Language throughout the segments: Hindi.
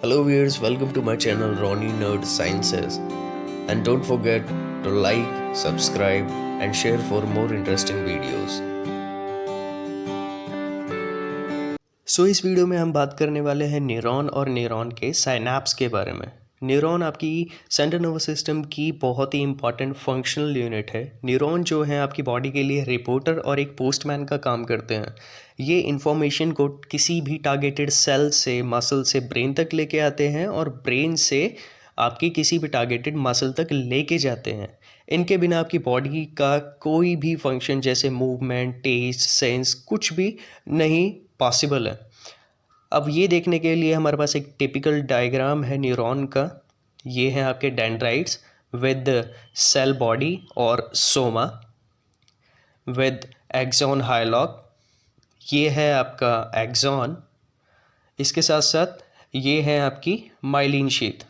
Hello viewers, welcome to my channel Ronnie Nerd Sciences, and don't forget to like, subscribe and share for more interesting videos. इस वीडियो में हम बात करने वाले हैं न्यूरॉन और न्यूरॉन के साइनैप्स के बारे में। न्यूरॉन आपकी सेंट्रल नर्वस सिस्टम की बहुत ही इंपॉर्टेंट फंक्शनल यूनिट है। न्यूरॉन जो है आपकी बॉडी के लिए रिपोर्टर और एक पोस्टमैन का काम करते हैं। ये इन्फॉर्मेशन को किसी भी टारगेटेड सेल से, मसल से ब्रेन तक लेके आते हैं और ब्रेन से आपकी किसी भी टारगेटेड मसल तक लेके जाते हैं। इनके बिना आपकी बॉडी का कोई भी फंक्शन जैसे मूवमेंट, टेस्ट, सेंस कुछ भी नहीं पॉसिबल है। अब ये देखने के लिए हमारे पास एक टिपिकल डायग्राम है न्यूरॉन का। ये है आपके डेंड्राइट्स विद सेल बॉडी और सोमा विद एक्सॉन हाइलॉक। ये है आपका एक्सॉन। इसके साथ साथ ये है आपकी माइलिन शीथ।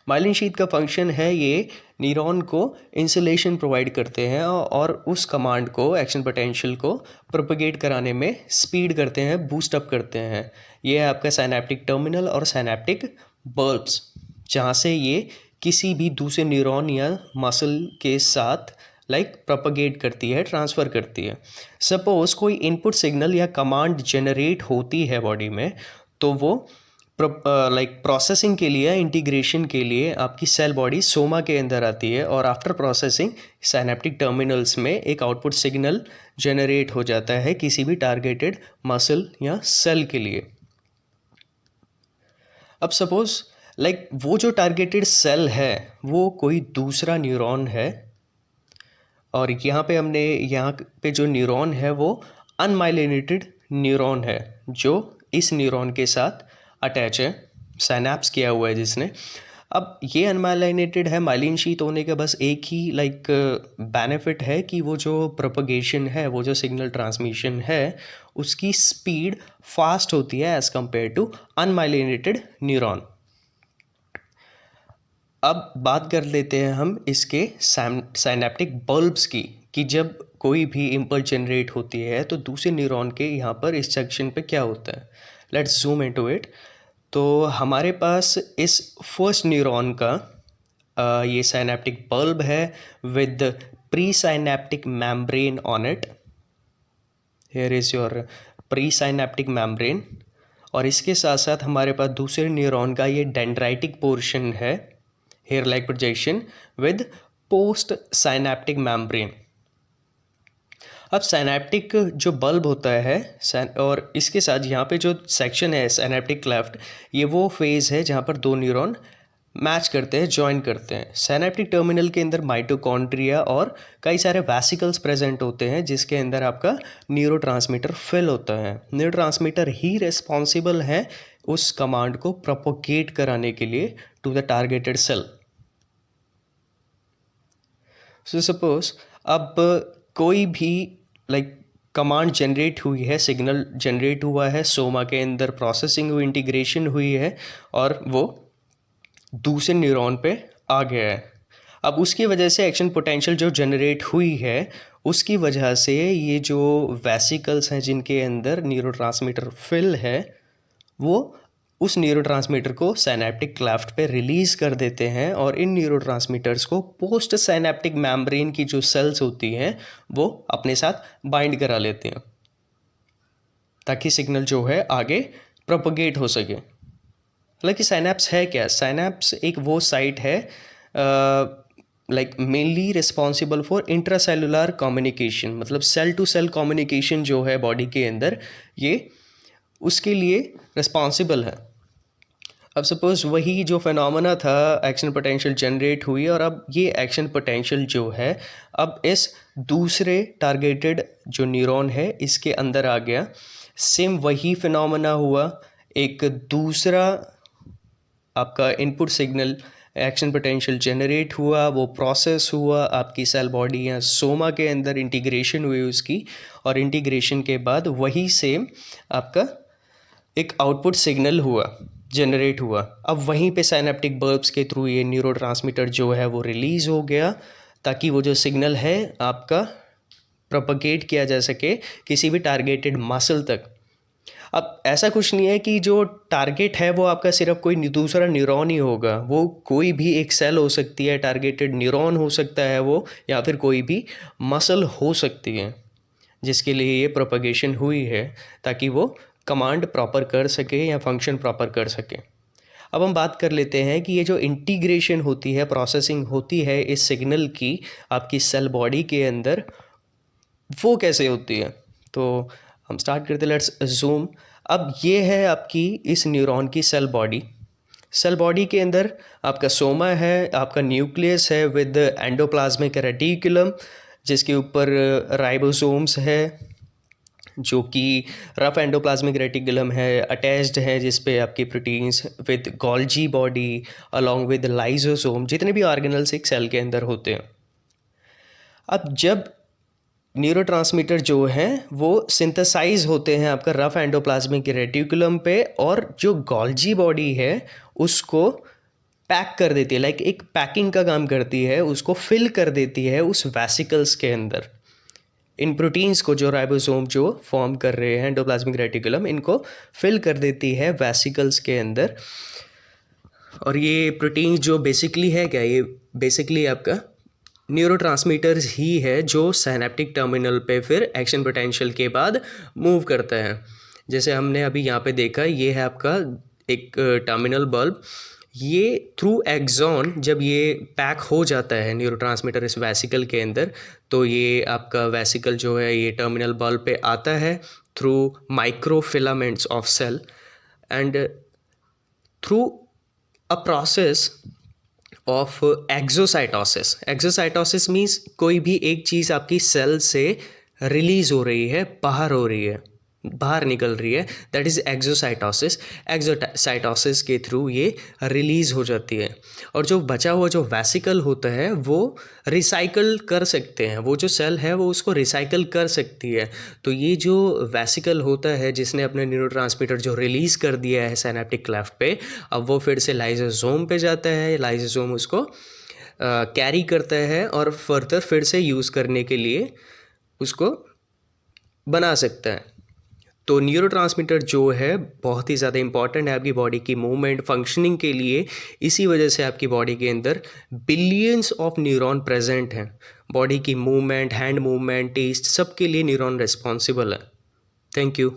माइलिन शीथ का फंक्शन है ये न्यूरॉन को इंसुलेशन प्रोवाइड करते हैं और उस कमांड को, एक्शन पोटेंशियल को प्रोपेगेट कराने में स्पीड करते हैं, बूस्ट अप करते हैं। ये है आपका साइनेप्टिक टर्मिनल और साइनेप्टिक बल्ब्स, जहाँ से ये किसी भी दूसरे न्यूरॉन या मसल के साथ प्रोपेगेट करती है, ट्रांसफ़र करती है। सपोज़ कोई इनपुट सिग्नल या कमांड जनरेट होती है बॉडी में, तो वो प्रोसेसिंग के लिए, इंटीग्रेशन के लिए आपकी सेल बॉडी सोमा के अंदर आती है और आफ्टर प्रोसेसिंग साइनेप्टिक टर्मिनल्स में एक आउटपुट सिग्नल जनरेट हो जाता है किसी भी टारगेटेड मसल या सेल के लिए। अब सपोज वो जो टारगेटेड सेल है वो कोई दूसरा न्यूरॉन है और यहाँ पे जो न्यूरॉन है वो अनमाइलिनेटेड न्यूरॉन है जो इस न्यूरॉन के साथ अटैच है, साइनैप्स किया हुआ है जिसने। अब ये अनमाइलिनेटेड है, माइलिन शीथ होने का बस एक ही बेनिफिट है कि वो जो प्रोपगेशन है, वो जो सिग्नल ट्रांसमिशन है, उसकी स्पीड फास्ट होती है as compare to unmyelinated neuron. अब बात कर लेते हैं हम इसके साइनेप्टिक बल्ब्स की, कि जब कोई भी इम्पल्स जनरेट होती है तो दूसरे न्यूरॉन के यहाँ पर इस जंक्शन पे क्या होता है। Let's zoom into it. तो हमारे पास इस फर्स्ट न्यूरॉन का ये साइनेप्टिक बल्ब है with pre synaptic membrane on it. Here is your pre synaptic membrane. और इसके साथ साथ हमारे पास दूसरे न्यूरॉन का ये डेंड्राइटिक पोर्शन है, hair like projection with post synaptic membrane. अब साइनेप्टिक जो बल्ब होता है और इसके साथ यहाँ पे जो सेक्शन है साइनेप्टिक क्लेफ्ट, ये वो फेज़ है जहाँ पर दो न्यूरॉन मैच करते हैं, ज्वाइन करते हैं। साइनेप्टिक टर्मिनल के अंदर माइटोकॉन्ड्रिया और कई सारे वेसिकल्स प्रेजेंट होते हैं जिसके अंदर आपका न्यूरोट्रांसमीटर फिल होता है। न्यूरोट्रांसमीटर ही रिस्पॉन्सिबल है उस कमांड को प्रोपोगेट कराने के लिए to the targeted cell. So suppose अब कोई भी कमांड जनरेट हुई है, सिग्नल जनरेट हुआ है, सोमा के अंदर प्रोसेसिंग हुई, इंटीग्रेशन हुई है और वो दूसरे न्यूरॉन पे आ गया है। अब उसकी वजह से एक्शन पोटेंशियल जो जनरेट हुई है, उसकी वजह से ये जो वेसिकल्स हैं जिनके अंदर न्यूरोट्रांसमीटर फिल है, वो उस न्यूरोट्रांसमीटर को साइनेप्टिक क्लेफ्ट पे रिलीज़ कर देते हैं और इन न्यूरोट्रांसमीटर्स को पोस्ट साइनेप्टिक मेम्ब्रेन की जो सेल्स होती हैं वो अपने साथ बाइंड करा लेते हैं ताकि सिग्नल जो है आगे प्रोपोगेट हो सके। हालांकि साइनैप्स है क्या? साइनैप्स एक वो साइट है mainly responsible for intracellular communication, मतलब सेल टू सेल कम्युनिकेशन जो है बॉडी के अंदर, ये उसके लिए रिस्पॉन्सिबल है। अब सपोज वही जो फिनोमेना था, एक्शन पोटेंशियल जनरेट हुई और अब ये एक्शन पोटेंशियल जो है अब इस दूसरे टारगेटेड जो न्यूरॉन है इसके अंदर आ गया। सेम वही फिनोमेना हुआ, एक दूसरा आपका input signal action potential generate हुआ, वो प्रोसेस हुआ, आपकी सेल बॉडी या सोमा के अंदर इंटीग्रेशन हुई उसकी, और इंटीग्रेशन के बाद वही सेम आपका एक आउटपुट सिग्नल हुआ, जनरेट हुआ। अब वहीं पे साइनेप्टिक बल्ब्स के थ्रू ये न्यूरोट्रांसमीटर जो है वो रिलीज़ हो गया ताकि वो जो सिग्नल है आपका प्रोपेगेट किया जा सके किसी भी टारगेटेड मसल तक। अब ऐसा कुछ नहीं है कि जो टारगेट है वो आपका सिर्फ कोई दूसरा न्यूरॉन ही होगा, वो कोई भी एक सेल हो सकती है, टारगेटेड न्यूरॉन हो सकता है वो, या फिर कोई भी मसल हो सकती है जिसके लिए ये प्रोपगेशन हुई है, ताकि वो कमांड प्रॉपर कर सके या फंक्शन प्रॉपर कर सके। अब हम बात कर लेते हैं कि ये जो इंटीग्रेशन होती है, प्रोसेसिंग होती है इस सिग्नल की आपकी सेल बॉडी के अंदर, वो कैसे होती है। तो हम स्टार्ट करते हैं, लेट्स जूम। अब ये है आपकी इस न्यूरॉन की सेल बॉडी। सेल बॉडी के अंदर आपका सोमा है, आपका न्यूक्लियस है विद एंडोप्लाज्मिक रेटिकुलम, जिसके ऊपर राइबोसोम्स है जो कि रफ एंडोप्लाज्मिक रेटिकुलम है, अटैच्ड है जिस पे आपकी proteins with Golgi body along with lysosome, जितने भी ऑर्गेनल्स एक सेल के अंदर होते हैं। अब जब न्यूरोट्रांसमीटर जो हैं वो सिंथेसाइज होते हैं आपका रफ एंडोप्लाज्मिक रेटिकुलम पे, और जो गोल्जी बॉडी है उसको पैक कर देती है, लाइक एक पैकिंग का काम करती है, उसको फिल कर देती है उस वेसिकल्स के अंदर। इन प्रोटीन्स को जो राइबोसोम जो फॉर्म कर रहे हैं एंडोप्लाज्मिक रेटिकुलम, इनको फिल कर देती है वेसिकल्स के अंदर। और ये प्रोटीन जो बेसिकली है क्या, ये बेसिकली आपका न्यूरोट्रांसमीटर्स ही है जो साइनेप्टिक टर्मिनल पे फिर एक्शन पोटेंशियल के बाद मूव करता है। जैसे हमने अभी यहाँ पे देखा, ये है आपका एक टर्मिनल बल्ब। ये थ्रू एक्सॉन जब ये पैक हो जाता है न्यूरोट्रांसमीटर इस वेसिकल के अंदर, तो ये आपका वेसिकल जो है ये टर्मिनल बल्ब पे आता है through microfilaments of cell and through a process of exocytosis. Exocytosis means कोई भी एक चीज़ आपकी सेल से रिलीज हो रही है, बाहर हो रही है, बाहर निकल रही है, दैट इज़ एक्सोसाइटोसिस। एक्सोसाइटोसिस के थ्रू ये रिलीज़ हो जाती है। और जो बचा हुआ जो वेसिकल होता है वो रिसाइकल कर सकते हैं, वो जो सेल है वो उसको रिसाइकल कर सकती है। तो ये जो वेसिकल होता है जिसने अपने न्यूरोट्रांसमीटर जो रिलीज़ कर दिया है सिनेप्टिक क्लेफ्ट पे, अब वो फिर से लाइसोसोम पे जाता है, लाइसोसोम उसको कैरी करता है और फर्दर फिर से यूज़ करने के लिए उसको बना सकता है। तो न्यूरोट्रांसमीटर जो है बहुत ही ज़्यादा इंपॉर्टेंट है आपकी बॉडी की मूवमेंट फंक्शनिंग के लिए। इसी वजह से आपकी बॉडी के अंदर बिलियंस ऑफ न्यूरॉन प्रेजेंट हैं। बॉडी की मूवमेंट, हैंड मूवमेंट, टेस्ट, सब के लिए न्यूरॉन रिस्पॉन्सिबल है। Thank you.